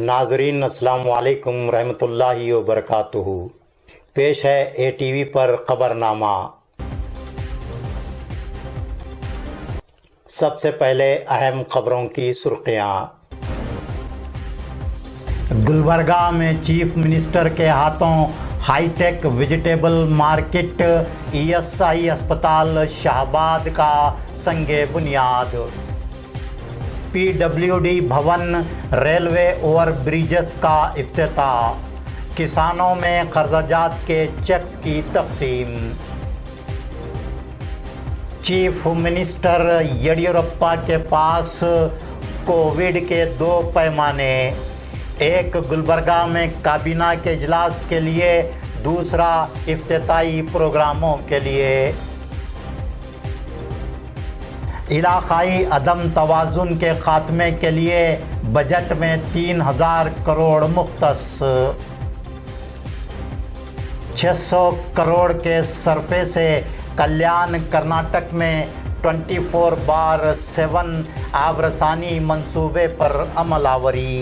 नाजरीन अस्सलाम वालेकुम रहमतुल्लाहि व बरकातुहू। पेश है ATV पर खबरनामा। सबसे पहले अहम खबरों की सुर्खियाँ। गुलबर्गा में चीफ मिनिस्टर के हाथों हाईटेक वेजिटेबल मार्केट, ESI अस्पताल शाहबाद का संगे बुनियाद। PWD भवन, रेलवे ओवर ब्रिजेस का इफ्तिताह। किसानों में कर्जात के चेक्स की तकसीम। चीफ मिनिस्टर येडियुरप्पा के पास कोविड के 2 पैमाने, एक गुलबर्गा में काबीना के इजलास के लिए, दूसरा इफ्तिताई प्रोग्रामों के लिए। इलाकाई अदम तवाज़ुन के ख़ात्मे के लिए बजट में 3000 करोड़ मुख्तस। 600 करोड़ के सरफे से कल्याण कर्नाटक में 24/7 आबरसानी मंसूबे पर अमलावरी।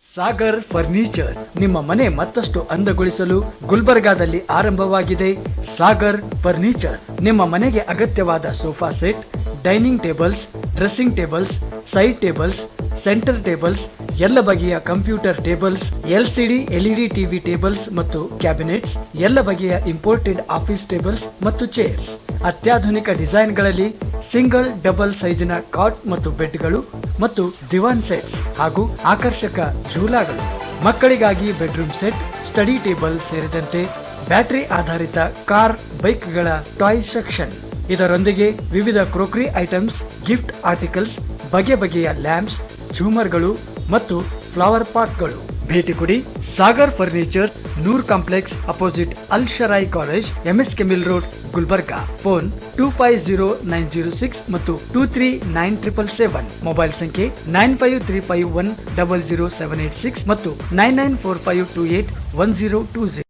ಸಾಗರ್ ಫರ್ನಿಚರ್ ನಿಮ್ಮ ಮನೆ ಮತ್ತಷ್ಟು ಅಂದಗೊಳಿಸಲು ಗುಲ್ಬರ್ಗಾದಲ್ಲಿ ಆರಂಭವಾಗಿದೆ. ಸಾಗರ್ ಫರ್ನಿಚರ್ ನಿಮ್ಮ ಮನೆಗೆ ಅಗತ್ಯವಾದ sofa set, dining tables, dressing tables, side tables, centre tables, ಎಲ್ಲ ಬಗೆಯ computer tables, LCD LED TV tables ಮತ್ತು ಕ್ಯಾಬಿನೆಟ್ಸ್, ಎಲ್ಲ ಬಗೆಯ ಇಂಪೋರ್ಟೆಡ್ ಆಫೀಸ್ ಟೇಬಲ್ಸ್ ಮತ್ತು ಚೇರ್ಸ್, ಅತ್ಯಾಧುನಿಕ ಡಿಸೈನ್ಗಳಲ್ಲಿ ಸಿಂಗಲ್ ಡಬಲ್ ಸೈಜಿನ ಕಾಟ್ ಮತ್ತು ಬೆಡ್ಗಳು ಮತ್ತು ದಿವಾನ್ ಸೆಟ್ಸ್ ಹಾಗೂ ಆಕರ್ಷಕ ಝೂಲಾಗಳು, ಮಕ್ಕಳಿಗಾಗಿ ಬೆಡ್ರೂಮ್ ಸೆಟ್, ಸ್ಟಡಿ ಟೇಬಲ್ ಸೇರಿದಂತೆ ಬ್ಯಾಟರಿ ಆಧಾರಿತ ಕಾರ್, ಬೈಕ್ಗಳ ಟಾಯ್ ಸೆಕ್ಷನ್. ಇದರೊಂದಿಗೆ ವಿವಿಧ ಕ್ರೋಕರಿ ಐಟಮ್ಸ್, ಗಿಫ್ಟ್ ಆರ್ಟಿಕಲ್ಸ್, ಬಗೆ ಬಗೆಯ ಲ್ಯಾಂಪ್ಸ್, ಝೂಮರ್ಗಳು ಮತ್ತು ಫ್ಲವರ್ ಪಾಟ್ಗಳು. ಭೇಟಿ ಕೊಡಿ Sagar furniture, Noor complex opposite ಅಲ್ ಶರಾಯಿ college, MSK mill road, Gulbarga. Phone 250906 ಮತ್ತು 239777. ಮೊಬೈಲ್ ಸಂಖ್ಯೆ 9535100786 ಮತ್ತು 9945281020.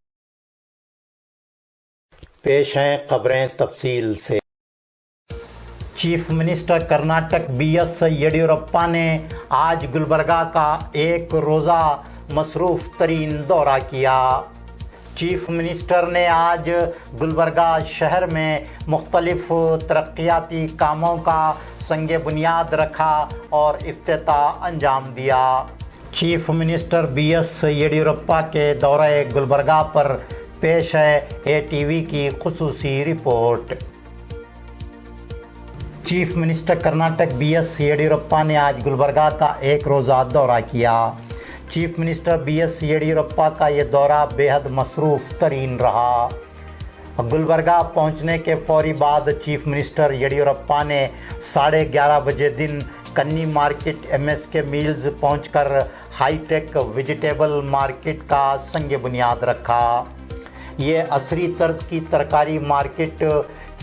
पेश हैं खबरें तफसील से। Chief minister Karnataka BS Yediyurappa ने आज गुलबर्गा का एक रोज़ा मसरूफ़ तरीन दौरा किया। चीफ मिनिस्टर ने आज गुलबर्गा शहर में मुख्तलिफ तरक्याती कामों का संगे बुनियाद रखा और इफ्तिताह अंजाम दिया। चीफ मिनिस्टर BS येडियुरप्पा के दौरे गुलबर्गा पर पेश है ATV की खुसूसी report. Chief minister Karnataka BS Yediyurappa ने आज गुलबर्गा का एक रोज़ा दौरा किया। चीफ मिनिस्टर BS येडियुरप्पा का ये दौरा बेहद मसरूफ़ तरीन रहा। गुलबर्गा पहुंचने के फौरी बाद चीफ मिनिस्टर येडियुरप्पा ने 11:30 बजे दिन कन्नी मार्केट MSK मिल्स पहुंचकर हाईटेक वेजिटेबल मार्केट का संगे बुनियाद रखा। ये असरी तर्ज की तरकारी मार्केट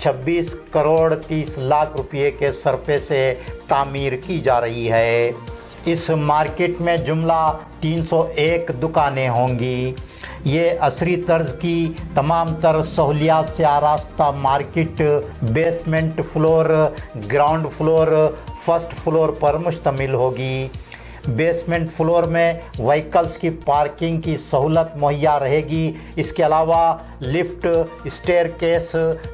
26 करोड़ 30 लाख रुपये के सरफे से तामीर की जा रही है। इस मार्केट में जुमला 301 दुकानें होंगी। ये असरी तर्ज की तमाम तर सहूलियात से आरास्ता market basement floor, ground floor, first floor पर मुश्तमिल होगी। बेसमेंट फ्लोर में व्हीकल्स की पार्किंग की सहूलत मुहैया रहेगी। इसके अलावा lift, staircase,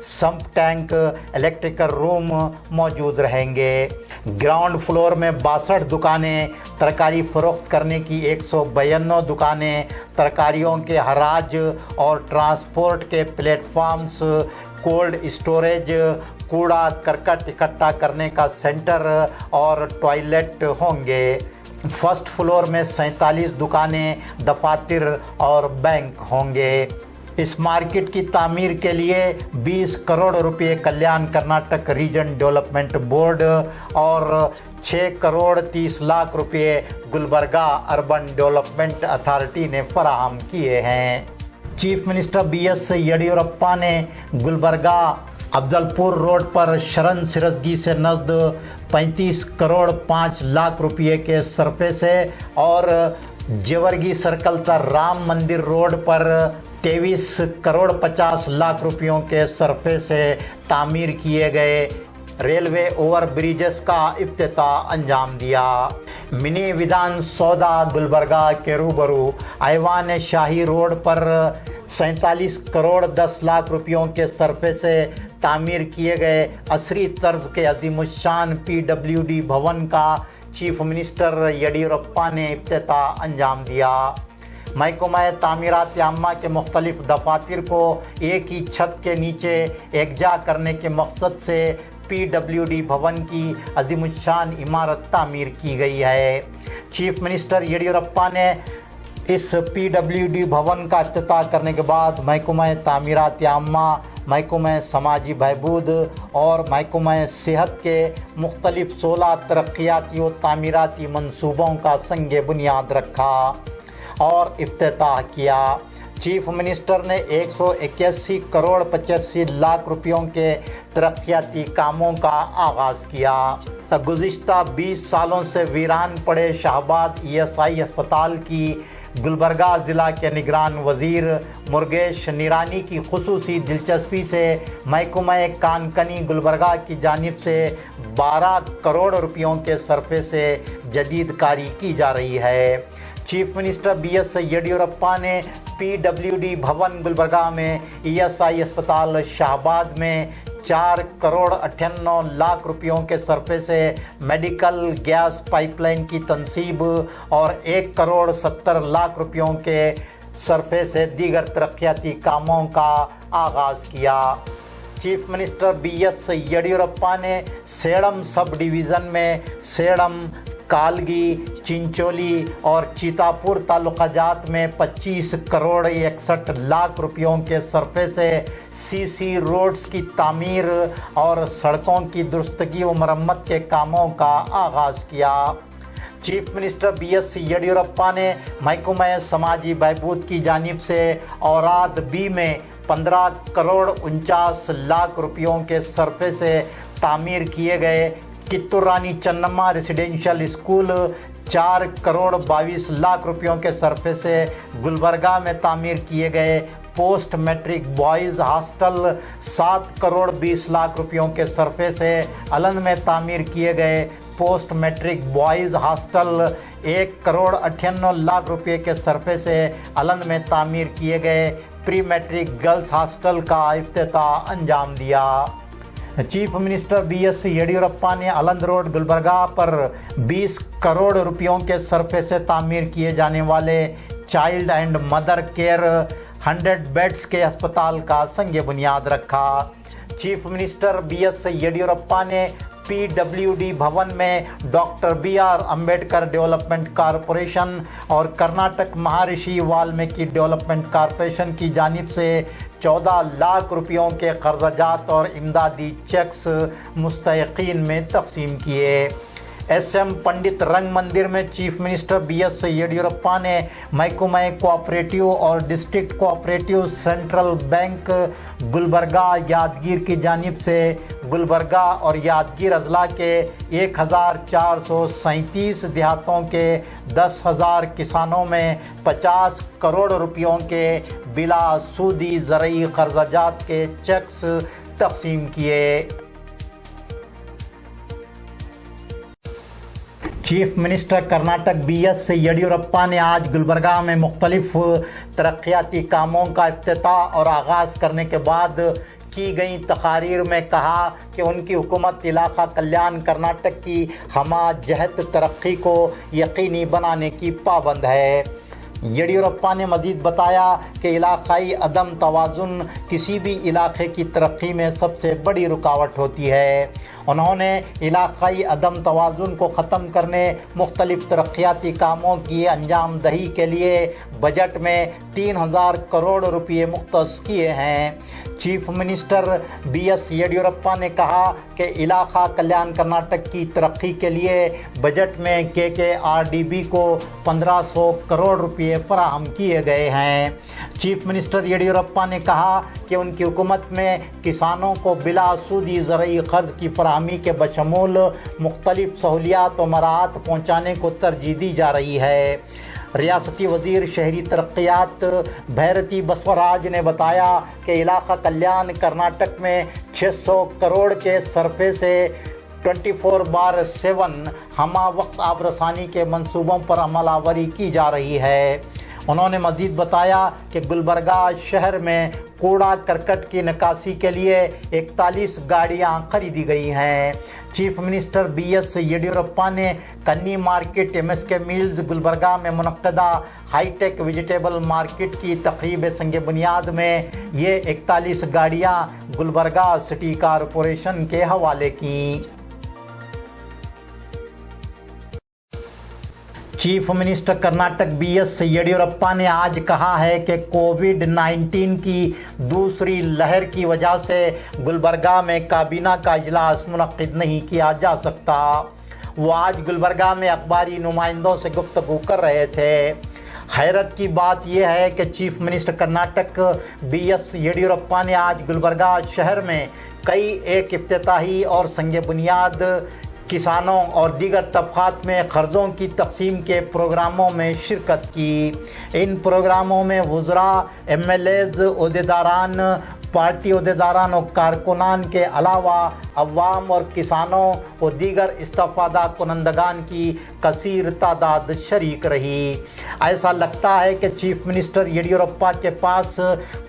sump tank, electrical room मौजूद रहेंगे। ग्राउंड फ्लोर में 62 दुकानें, तरकारी फ़रोख्त करने की 152 दुकानें, तरकारियों के हराज और ट्रांसपोर्ट के प्लेटफॉर्म्स, कोल्ड स्टोरेज, कूड़ा करकट इकट्ठा करने का सेंटर और टॉयलेट होंगे। फर्स्ट फ्लोर में 47 दुकानें, दफातर और बैंक होंगे। इस मार्केट की तामीर के लिए 20 करोड़ रुपए कल्याण कर्नाटक रीजन डेवलपमेंट बोर्ड और 6 करोड़ 30 लाख रुपए गुलबर्गा अर्बन डेवलपमेंट अथॉरिटी ने फराहम किए हैं। चीफ मिनिस्टर BS येडियुरप्पा ने गुलबर्गा अफजलपुर रोड पर शरण सिरसगी से नज़द 35 करोड़ 5 लाख रुपये के सरफे से और जेवरगी सर्कल तर राम मंदिर रोड पर 23 करोड़ 50 लाख रुपयों के सरफे से तामीर किए गए रेलवे ओवर ब्रिजेस का इफ्तिताह अंजाम दिया। मिनी विधान सौदा गुलबर्गा के रूबरू ऐवान शाही रोड पर 47 करोड़ 10 लाख रुपयों के सरफे से तामीर किए गए असरी तर्ज के अजीमुशान PWD भवन का चीफ मिनिस्टर येडियुरप्पा ने इफ्तिताह अंजाम दिया। महकमा तामीरात आम्मा के मुख्तलिफ दफातर को एक ही छत के नीचे एकजा करने के मकसद से PWD भवन की अजीमुशान इमारत तामीर की गई है। चीफ मिनिस्टर येडियुरप्पा ने इस PWD भवन का इफ्तिताह करने के बाद महकमा तामीरात आम्मा, महकमा समाजी बहबूद और महकमा सेहत के मुख्तलिफ 16 तरक्याती व तामीराती मनसूबों का संग बुनियाद रखा और इफ्तिताह किया। चीफ मिनिस्टर ने 181 करोड़ 85 लाख रुपयों के तरक्याती कामों का आगाज़ किया। गुज़िश्ता 20 सालों से वीरान पड़े शाहबाद ESI अस्पताल की गुलबर्गा ज़िला के निगरान वज़ीर मुर्गेश निरानी की खुसूसी दिलचस्पी से महकमा कानकनी गुलबर्गा की जानिब से 12 करोड़ रुपयों के सरफे से जदीद कारी की जा रही है। चीफ मिनिस्टर BS येडियुरप्पा ने PWD भवन गुलबर्गा में ESI अस्पताल शाहबाद में 4 करोड़ 98 लाख रुपयों के सरफे से मेडिकल गैस पाइपलाइन की तनसीब और 1 करोड़ 70 लाख रुपयों के सरफे से दीगर तरक्याती कामों का आगाज़ किया। चीफ मिनिस्टर BS येडियुरप्पा ने सेडम सब डिवीज़न में सेडम, कालगी, चिंचोली और चितापुर तालुकाजात में 25 करोड़ 61 लाख रुपयों के सरफे से CC रोड्स की तामीर और सड़कों की दुरुस्तगी व मरम्मत के कामों का आगाज़ किया। चीफ मिनिस्टर BS येडियुरप्पा ने महकमा समाजी बहबूद की जानिब से औराद B में 15 करोड़ 49 लाख रुपयों के सरफे से तामीर किए गए कित्तूर रानी चन्नम्मा रेसिडेंशियल स्कूल 4 करोड़ 22 लाख रुपयों के सरफे से गुलबर्गा में तामीर किए गए post matric boys hostel 7 crore 20 lakh रुपयों के सरफे से अलंद में तामीर किए गए post matric boys hostel 1 crore 98 lakh रुपये के सरफे से अलंद में तामीर किए गए प्री मैट्रिक गर्ल्स हॉस्टल का इफ्तिताह अंजाम दिया। चीफ मिनिस्टर BS येडियुरप्पा ने अलंद रोड गुलबर्गा पर 20 करोड़ रुपयों के सरफे से तामीर किए जाने वाले child and mother care 100 beds के अस्पताल का संग बुनियाद रखा। चीफ मिनिस्टर BS येडियुरप्पा ने PWD भवन में doctor BR Ambedkar development corporation और कर्नाटक महर्षि वाल्मीकि डेवलपमेंट कॉरपोरेशन की जानिब से 14 लाख रुपयों के कर्जात और इमदादी चेक्स मुस्तहिकीन में तकसीम किए। SM पंडित रंग मंदिर में चीफ मिनिस्टर BS येडियुरप्पा ने महकमा कोऑपरेटिव और district cooperative central bank Gulbarga Yadgir की जानिब से गुलबर्गा और यादगीर अजला के 1437 देहातों के 10,000 किसानों में 50 करोड़ रुपयों के बिला सूदी ज़रई कर्जात के चेक्स तकसीम किए। Chief minister Karnataka BS Yediyurappa ने आज गुलबर्गा में मुख्तलिफ तरक्याती कामों का इफ्तिताह और आगाज़ करने के बाद की गई तकारीर में कहा कि उनकी हुकूमत इलाका कल्याण कर्नाटक की हमा जहत तरक्की को यकीनी बनाने की पाबंद है। येडियुरप्पा ने मज़ीद बताया कि इलाकाई अदम तवाज़ुन किसी भी इलाके की तरक्की में सबसे बड़ी रुकावट होती है। उन्होंने इलाकाई अदम तवाज़ुन को ख़त्म करने मुख्तलिफ तरक्याती कामों की अंजाम दही के लिए बजट में 3000 करोड़ रुपये मुख्तस किए हैं। चीफ मिनिस्टर BS येडियुरप्पा ने कहा कि इलाका कल्याण कर्नाटक की तरक्की के लिए बजट में KKRDB को 1500 करोड़ रुपये फराहम किए गए हैं। चीफ मिनिस्टर येडियुरप्पा ने कहा कि उनकी हुकूमत में किसानों को बिला सूदी ज़रई क़र्ज़ की फराहमी के बशमूल मुख्तलिफ सहूलियात व मराहत पहुँचाने को तरजीह दी जा रही है। रियासती वज़ीर शहरी तरक्यात भैरती बसवराज ने बताया कि इलाका कल्याण कर्नाटक में 600 करोड़ के सरफे से 24/7 हमा वक्त आब रसानी के मंसूबों पर अमलावरी की जा रही है। उन्होंने मज़ीद बताया कि गुलबर्गा शहर में कूड़ा करकट की निकासी के लिए 41 गाड़ियां खरीदी गई हैं। चीफ मिनिस्टर BS येडियुरप्पा ने कन्नी मार्केट MSK मिल्स गुलबर्गा में मुनक्कदा हाईटेक वेजिटेबल मार्केट की तकरीब संग बुनियाद में ये 41 गाड़ियां गुलबर्गा सिटी कॉरपोरेशन के हवाले की। Chief minister Karnataka BS Yediyurappa ने आज कहा है कि कोविड-19 की दूसरी लहर की वजह से गुलबर्गा में काबीना का इजलास मुनक्किद नहीं किया जा सकता। वो आज गुलबर्गा में अखबारी नुमाइंदों से गुफ्तगू कर रहे थे। हैरत की बात यह है कि chief minister Karnataka BS Yediyurappa ने आज गुलबर्गा शहर में कई एक इफ्तिताही और संग बुनियाद किसानों और दीगर तबक़ात में क़र्ज़ों की तक़सीम के प्रोग्रामों में शिरकत की। इन प्रोग्रामों में वज़रा, MLAs, ओहदेदारान, पार्टी ओहदेदारान और कारकुनान के अलावा अवाम और किसानों और दीगर इस्तेफ़ादा कुनंदगान की कसीर तादाद शरीक रही। ऐसा लगता है कि चीफ मिनिस्टर येडियुरप्पा के पास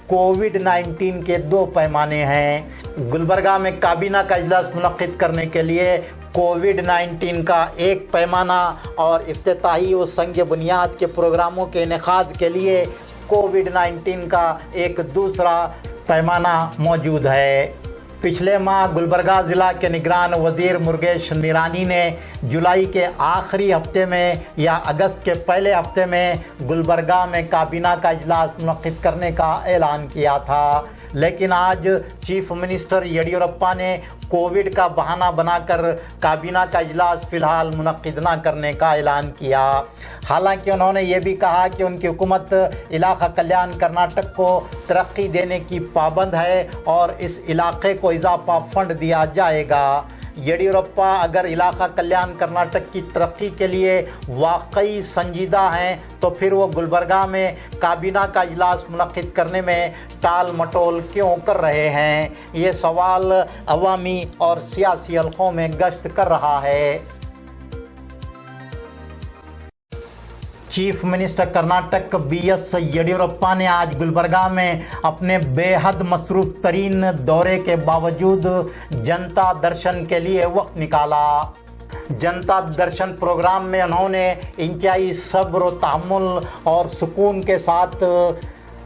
कोविड-19 के 2 पैमाने हैं। गुलबर्गा में काबीना का इजलास मुनक्किद करने के लिए कोविड-19 का एक पैमाना और इफ्तिताही व संग बुनियाद के प्रोग्रामों के इनेकाद के लिए कोविड-19 का एक दूसरा पैमाना मौजूद है। पिछले माह गुलबर्गा ज़िला के निगरान वज़ीर मुर्गेश निरानी ने जुलाई के आखिरी हफ्ते में या अगस्त के पहले हफ्ते में गुलबर्गा में काबीना का इजलास मुनक्किद करने का ऐलान किया था, लेकिन आज चीफ मिनिस्टर येडियुरप्पा ने कोविड का बहाना बनाकर काबीना का इजलास फ़िलहाल मुनक्किद न करने का ऐलान किया। हालांकि उन्होंने ये भी कहा कि उनकी हुकूमत इलाक़ा कल्याण कर्नाटक को तरक्की देने की पाबंद है और इस इलाक़े को इजाफा फ़ंड दिया जाएगा। येडियुरप्पा अगर इलाक़ा कल्याण कर्नाटक की तरक्की के लिए वाकई संजीदा हैं तो फिर वो गुलबर्गा में काबीना का इजलास मुनक्किद करने में टाल मटोल क्यों कर रहे हैं? ये सवाल अवामी और सियासी हलकों में गश्त कर रहा है। Chief minister Karnataka BS Yediyurappa ने आज गुलबर्गा में अपने बेहद मसरूफ़ तरीन दौरे के बावजूद जनता दर्शन के लिए वक्त निकाला। जनता दर्शन प्रोग्राम में उन्होंने इंतहाई सब्र व तहम्मुल और सुकून के साथ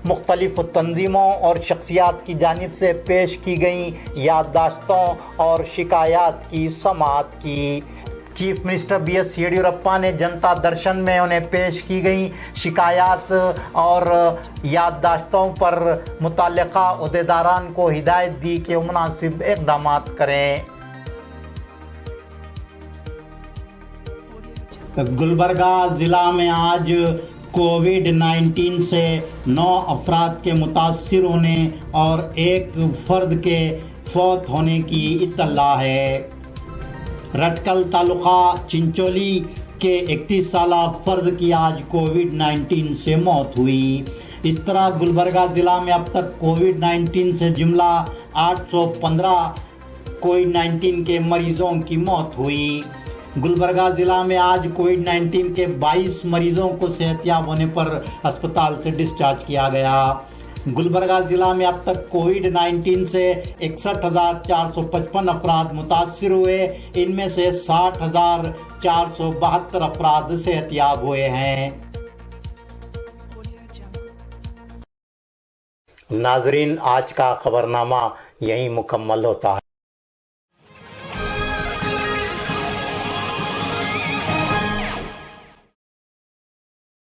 मुख्तलिफ तंजीमों और शख्सियात की जानिब से पेश की गई याददाश्तों और शिकायत की समाअत की। चीफ मिनिस्टर BS येडियुरप्पा ने जनता दर्शन में उन्हें पेश की गई शिकायत और याददाश्तों पर मुतल्लिका ओहदेदारान को हिदायत दी कि वो मुनासिब इक़दामात करें। गुलबर्गा ज़िला में आज कोविड-19 से 9 अफराद के मुतासिर होने और एक फ़र्द के फौत होने की इत्तला है। रटकल तालुका चिंचोली के 31 साला फ़र्द की आज कोविड-19 से मौत हुई। इस तरह गुलबर्गा ज़िला में अब तक कोविड-19 से जुमला 815 कोविड-19 के मरीज़ों की मौत हुई। गुलबर्गा ज़िला में आज कोविड-19 के 22 मरीज़ों को सेहतयाब होने पर अस्पताल से डिस्चार्ज किया गया। गुलबर्गा ज़िला में अब तक कोविड-19 से 61,455 अफराद मुतासिर हुए। इनमें से 60,472 अफराद सेहतयाब हुए हैं। नाजरीन, आज का खबरनामा यहीं मुकम्मल होता है।